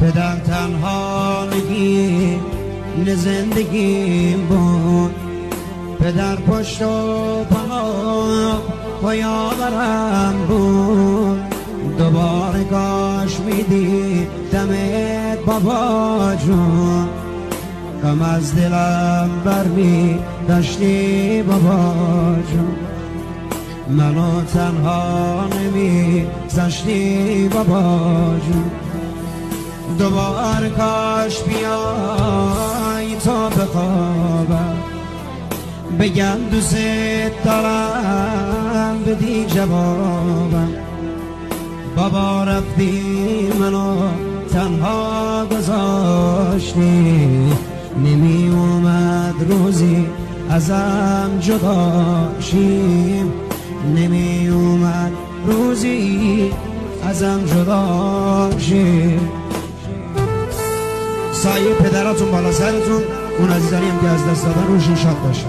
پدر تنها نگی زندگیم بود، پدر پشت و پایاورم بود. دوباره کاش میدی دمت بابا جون، غم از دلم برمی داشتی بابا جون. منو تنها نمی زشتی بابا جون. دوباره کاش بیای تا بخوابم، بگم دوست دارم بدی جوابم. بابا رفتی منو تنها گذاشتی، نمی اومد روزی ازم جدا شیم، نمی اومد روزی ازم جدا شیم. سایه پدراتون بالا سرتون، اون عزیزانی هم که از دست دادن روشون شاد باشه.